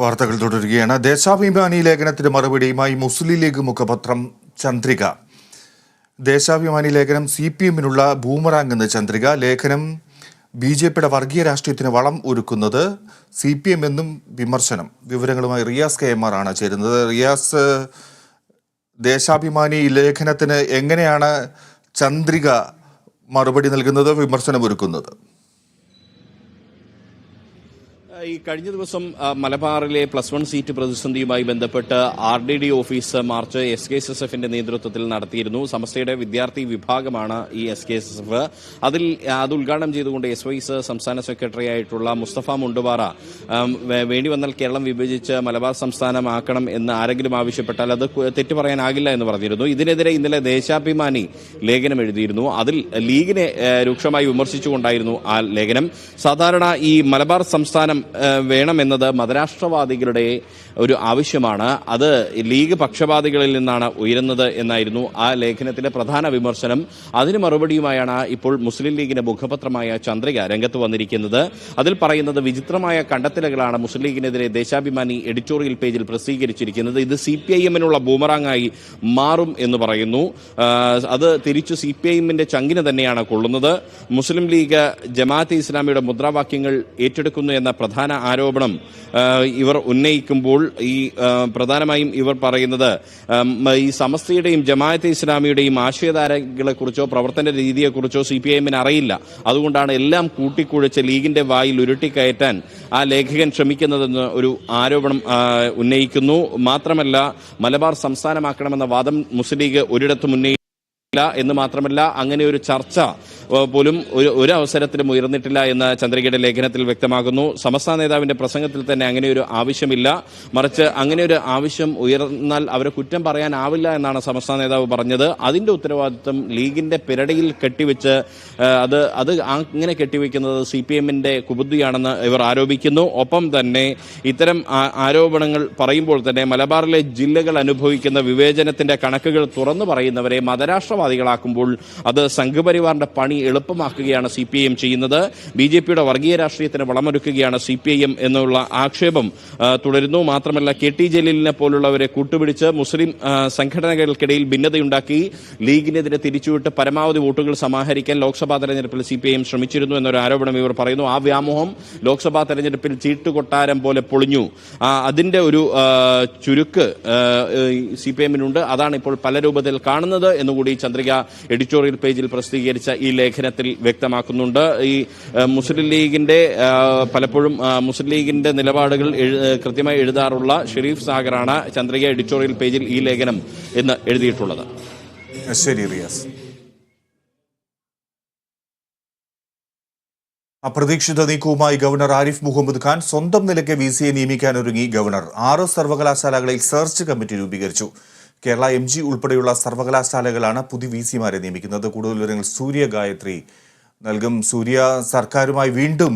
വാർത്തകൾ തുടരുകയാണ്. ദേശാഭിമാനി ലേഖനത്തിന് മറുപടിയുമായി മുസ്ലിം ലീഗ് മുഖപത്രം ചന്ദ്രിക. ദേശാഭിമാനി ലേഖനം CPM-നുള്ള ബൂമറാങ് എന്ന് ചന്ദ്രിക. ലേഖനം BJP-യുടെ വർഗീയ രാഷ്ട്രീയത്തിന് വളം ഒരുക്കുന്നത് CPM എന്നും വിമർശനം. വിവരങ്ങളുമായി റിയാസ് KMR ആണ് ചേരുന്നത്. റിയാസ്, ദേശാഭിമാനി ലേഖനത്തിന് എങ്ങനെയാണ് ചന്ദ്രിക മറുപടി നൽകുന്നത്, വിമർശനം ഒരുക്കുന്നത്? ഈ കഴിഞ്ഞ ദിവസം മലബാറിലെ +1 സീറ്റ് പ്രതിസന്ധിയുമായി ബന്ധപ്പെട്ട് RDD ഓഫീസ് മാർച്ച് SKSSF-ന്റെ നേതൃത്വത്തിൽ നടത്തിയിരുന്നു. സമസ്തയുടെ വിദ്യാർത്ഥി വിഭാഗമാണ് ഈ SKSSF. അത് ഉദ്ഘാടനം ചെയ്തുകൊണ്ട് SYS സംസ്ഥാന സെക്രട്ടറി ആയിട്ടുള്ള മുസ്തഫ മുണ്ടുപാറ വേണ്ടി വന്നാൽ കേരളം വിഭജിച്ച് മലബാർ സംസ്ഥാനമാക്കണം എന്ന് ആരെങ്കിലും ആവശ്യപ്പെട്ടാൽ അത് തെറ്റു പറയാനാകില്ല എന്ന് പറഞ്ഞിരുന്നു. ഇതിനെതിരെ ഇന്നലെ ദേശാഭിമാനി ലേഖനം എഴുതിയിരുന്നു. അതിൽ ലീഗിനെ രൂക്ഷമായി വിമർശിച്ചുകൊണ്ടായിരുന്നു ആ ലേഖനം. സാധാരണ ഈ മലബാർ സംസ്ഥാനം വേണമെന്നത് മതരാഷ്ട്രവാദികളുടെ ഒരു ആവശ്യമാണ്. അത് ലീഗ് പക്ഷപാതികളിൽ നിന്നാണ് ഉയരുന്നത് എന്നായിരുന്നു ആ ലേഖനത്തിലെ പ്രധാന വിമർശനം. അതിന് മറുപടിയുമായാണ് ഇപ്പോൾ മുസ്ലിം ലീഗിന്റെ മുഖപത്രമായ ചന്ദ്രിക രംഗത്ത് വന്നിരിക്കുന്നത്. അതിൽ പറയുന്നത് വിചിത്രമായ കണ്ടെത്തലുകളാണ് മുസ്ലിം ലീഗിനെതിരെ ദേശാഭിമാനി എഡിറ്റോറിയൽ പേജിൽ പ്രസിദ്ധീകരിച്ചിരിക്കുന്നത്. ഇത് CPIM-നുള്ള ബൂമറാങ്ങായി മാറും എന്ന് പറയുന്നു. അത് തിരിച്ചു CPIM-ന്റെ ചങ്കിന് തന്നെയാണ് കൊള്ളുന്നത്. മുസ്ലിം ലീഗ് ജമാഅത്തെ ഇസ്ലാമിയുടെ മുദ്രാവാക്യങ്ങൾ ഏറ്റെടുക്കുന്നു എന്ന പ്രധാന ആരോപണം ഇവർ ഉന്നയിക്കുമ്പോൾ പ്രധാനമായും ഇവർ പറയുന്നത് ഈ സമസ്തയുടെയും ജമാഅത്തെ ഇസ്ലാമിയുടെയും ആശയധാരകളെക്കുറിച്ചോ പ്രവർത്തന രീതിയെക്കുറിച്ചോ CPIM-ന് അറിയില്ല. അതുകൊണ്ടാണ് എല്ലാം കൂട്ടിക്കുഴച്ച് ലീഗിന്റെ വായിൽ ഉരുട്ടിക്കയറ്റാൻ ആ ലേഖകൻ ശ്രമിക്കുന്നതെന്ന് ഒരു ആരോപണം ഉന്നയിക്കുന്നു. മാത്രമല്ല, മലബാർ സംസ്ഥാനമാക്കണമെന്ന വാദം മുസ്ലിം ലീഗ് ഒരിടത്തും എന്ന് മാത്രമല്ല, അങ്ങനെ ഒരു ചർച്ച പോലും ഒരു അവസരത്തിലും ഉയർന്നിട്ടില്ല എന്ന് ചന്ദ്രികയുടെ ലേഖനത്തിൽ വ്യക്തമാകുന്നു. സമസ്ത നേതാവിന്റെ പ്രസംഗത്തിൽ തന്നെ അങ്ങനെ ഒരു ആവശ്യമില്ല. മറിച്ച് അങ്ങനെ ഒരു ആവശ്യം ഉയർന്നാൽ അവരെ കുറ്റം പറയാനാവില്ല എന്നാണ് സമസ്ത നേതാവ് പറഞ്ഞത്. അതിന്റെ ഉത്തരവാദിത്വം ലീഗിന്റെ പിരടിയിൽ കെട്ടിവെച്ച് അത് അങ്ങനെ കെട്ടിവെക്കുന്നത് CPM-ന്റെ കുബുദ്ധിയാണെന്ന് ഇവർ ആരോപിക്കുന്നു. ഒപ്പം തന്നെ ഇത്തരം ആരോപണങ്ങൾ പറയുമ്പോൾ തന്നെ മലബാറിലെ ജില്ലകൾ അനുഭവിക്കുന്ന വിവേചനത്തിന്റെ കണക്കുകൾ തുറന്നു പറയുന്നവരെ മതരാഷ്ട്രവാദികളാക്കുമ്പോൾ അത് സംഘപരിവാറിന്റെ പണി എളുപ്പമാക്കുകയാണ് CPIM ചെയ്യുന്നത്. BJP-യുടെ വർഗീയ രാഷ്ട്രീയത്തിന് വളമൊരുക്കുകയാണ് CPIM എന്നുള്ള ആക്ഷേപം തുടരുന്നു. മാത്രമല്ല, KT ജലീലിനെ പോലുള്ളവരെ കൂട്ടുപിടിച്ച് മുസ്ലിം സംഘടനകൾക്കിടയിൽ ഭിന്നതയുണ്ടാക്കി ലീഗിനെതിരെ തിരിച്ചുവിട്ട് പരമാവധി വോട്ടുകൾ സമാഹരിക്കാൻ ലോക്സഭാ തെരഞ്ഞെടുപ്പിൽ CPIM ശ്രമിച്ചിരുന്നു എന്നൊരു ആരോപണം ഇവർ പറയുന്നു. ആ വ്യാമോഹം ലോക്സഭാ തെരഞ്ഞെടുപ്പിൽ ചീട്ടുകൊട്ടാരം പോലെ പൊളിഞ്ഞു. അതിന്റെ ഒരു ചുരുക്ക് CPIM-നുണ്ട്. അതാണ് ഇപ്പോൾ പല രൂപത്തിൽ കാണുന്നത് എന്നുകൂടി ചന്ദ്രിക എഡിറ്റോറിയൽ പേജിൽ പ്രസിദ്ധീകരിച്ച ഈ ലേഖനത്തിൽ വ്യക്തമാക്കുന്നുണ്ട്. ഈ മുസ്ലിം ലീഗിന്റെ പലപ്പോഴും മുസ്ലിം ലീഗിന്റെ നിലപാടുകൾ കൃത്യമായി എഴുതാറുള്ള ഷെരീഫ് സാഗറാണ് ചന്ദ്രിക എഡിറ്റോറിയൽ പേജിൽ ഈ ലേഖനം എന്ന് എഴുതിയിട്ടുള്ളത്. ശരി റിയാസ്. അപ്രതീക്ഷിത നീക്കവുമായി ഗവർണർ ആരിഫ് മുഹമ്മദ് ഖാൻ സ്വന്തം നിലയ്ക്ക് VC-യെ നിയമിക്കാനൊരുങ്ങി. ഗവർണർ 6 സർവകലാശാലകളിൽ സെർച്ച് കമ്മിറ്റി രൂപീകരിച്ചു. കേരള MG ഉൾപ്പെടെയുള്ള സർവകലാശാലകളാണ് പുതിയ VC-മാരെ നിയമിക്കുന്നത്. കൂടുതൽ വിവരങ്ങൾ സൂര്യ ഗായത്രി നൽകും. സൂര്യ, സർക്കാരുമായി വീണ്ടും